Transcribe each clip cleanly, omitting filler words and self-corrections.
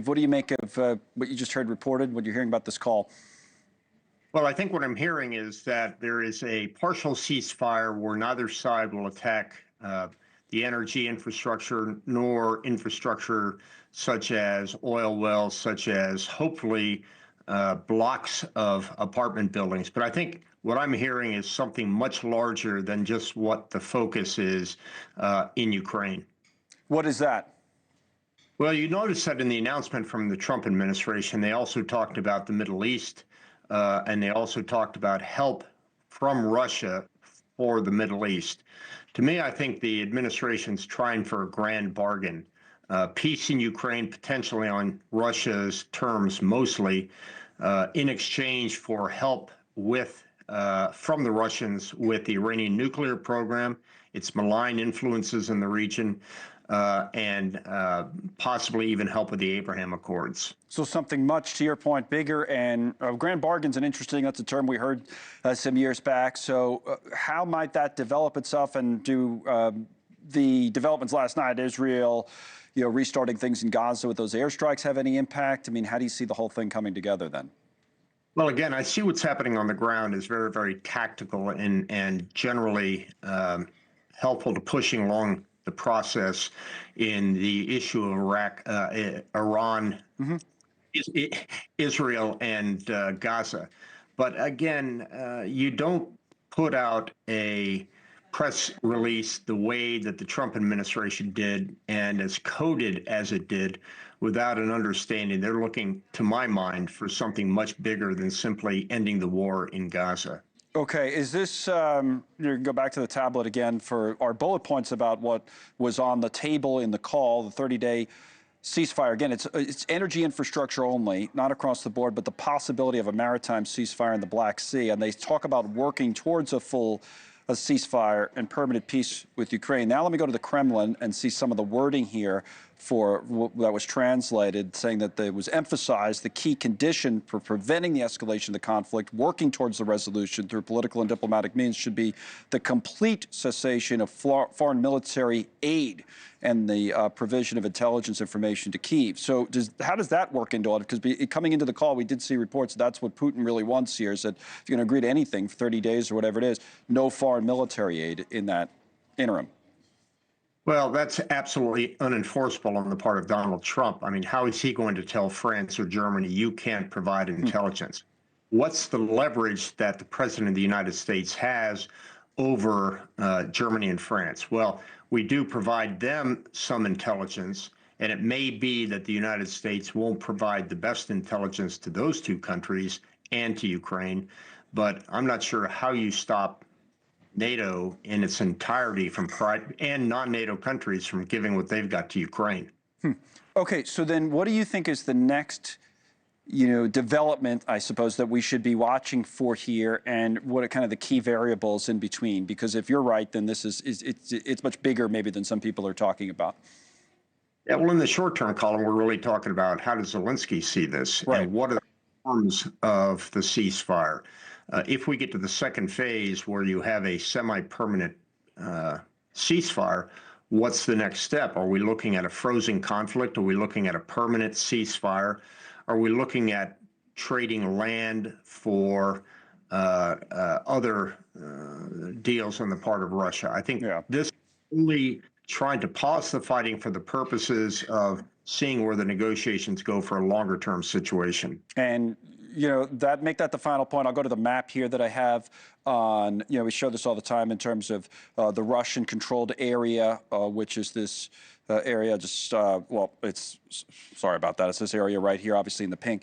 perspective, what do you make of what you just heard reported, what you're hearing about this call? Well, I think what I'm hearing is that there is a partial ceasefire where neither side will attack the energy infrastructure nor infrastructure such as oil wells, such as hopefully blocks of apartment buildings. But I think what I'm hearing is something much larger than just what the focus is in Ukraine. What is that? Well, you notice that in the announcement from the Trump administration, they also talked about the Middle East, and they also talked about help from Russia for the Middle East. To me, I think the administration's trying for a grand bargain. Peace in Ukraine, potentially on Russia's terms mostly, in exchange for help with from the Russians with the Iranian nuclear program, its malign influences in the region, and possibly even help with the Abraham Accords. So something much, to your point, bigger, and grand bargain's that's a term we heard some years back. So how might that develop itself, and do the developments last night, Israel, restarting things in Gaza with those airstrikes, have any impact? I mean, how do you see the whole thing coming together then? Well, again, I see what's happening on the ground is very, very tactical and generally helpful to pushing along the process in the issue of Iraq, Iran, Israel, and Gaza. But again, you don't put out a press release the way that the Trump administration did and as coded as it did without an understanding. They're looking, to my mind, for something much bigger than simply ending the war in Gaza. Okay, is this, you go back to the tablet again for our bullet points about what was on the table in the call, the 30-day ceasefire. Again, it's energy infrastructure only, not across the board, but the possibility of a maritime ceasefire in the Black Sea. And they talk about working towards a full ceasefire and permanent peace with Ukraine. Now let me go to the Kremlin and see some of the wording here that was translated, saying that it was emphasized the key condition for preventing the escalation of the conflict, working towards the resolution through political and diplomatic means, should be the complete cessation of foreign military aid and the provision of intelligence information to Kyiv. So how does that work into it? Because coming into the call, we did see reports that's what Putin really wants here, is that if you're going to agree to anything for 30 days or whatever it is, no foreign military aid in that interim. Well, that's absolutely unenforceable on the part of Donald Trump. I mean, how is he going to tell France or Germany, you can't provide intelligence? What's the leverage that the president of the United States has over Germany and France? Well, we do provide them some intelligence, and it may be that the United States won't provide the best intelligence to those two countries and to Ukraine, but I'm not sure how you stop NATO in its entirety from and non-NATO countries from giving what they've got to Ukraine. Okay, so then what do you think is the next, development, I suppose, that we should be watching for here, and what are kind of the key variables in between? Because if you're right, then this it's much bigger maybe than some people are talking about. Yeah, well, in the short-term column, we're really talking about how does Zelensky see this, right, and what are the terms of the ceasefire. If we get to the second phase where you have a semi-permanent ceasefire, what's the next step? Are we looking at a frozen conflict? Are we looking at a permanent ceasefire? Are we looking at trading land for other deals on the part of Russia? I think this only trying to pause the fighting for the purposes of seeing where the negotiations go for a longer-term situation. And make that the final point. I'll go to the map here that I have on, we show this all the time in terms of the Russian-controlled area, which is this area sorry about that. It's this area right here, obviously in the pink.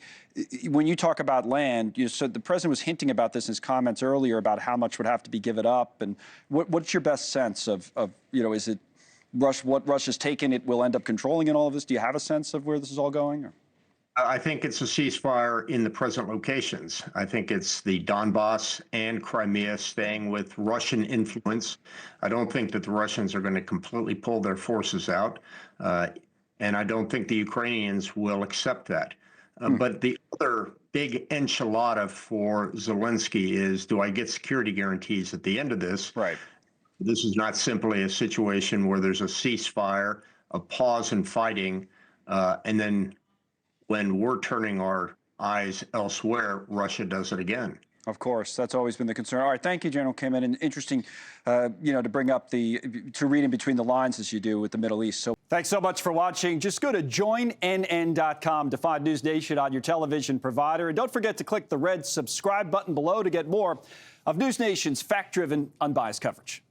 When you talk about land, so the president was hinting about this in his comments earlier about how much would have to be given up. And what's your best sense of is it what Russia's taken, it will end up controlling in all of this? Do you have a sense of where this is all going? Or? I think it's a ceasefire in the present locations. I think it's the Donbass and Crimea staying with Russian influence. I don't think that the Russians are going to completely pull their forces out, and I don't think the Ukrainians will accept that. But the other big enchilada for Zelensky is, do I get security guarantees at the end of this? Right. This is not simply a situation where there's a ceasefire, a pause in fighting, and then when we're turning our eyes elsewhere, Russia does it again. Of course, that's always been the concern. All right, thank you, General Kimmitt, and interesting, to bring up to read in between the lines as you do with the Middle East. So thanks so much for watching. Just go to joinnn.com to find NewsNation on your television provider, and don't forget to click the red subscribe button below to get more of NewsNation's fact-driven, unbiased coverage.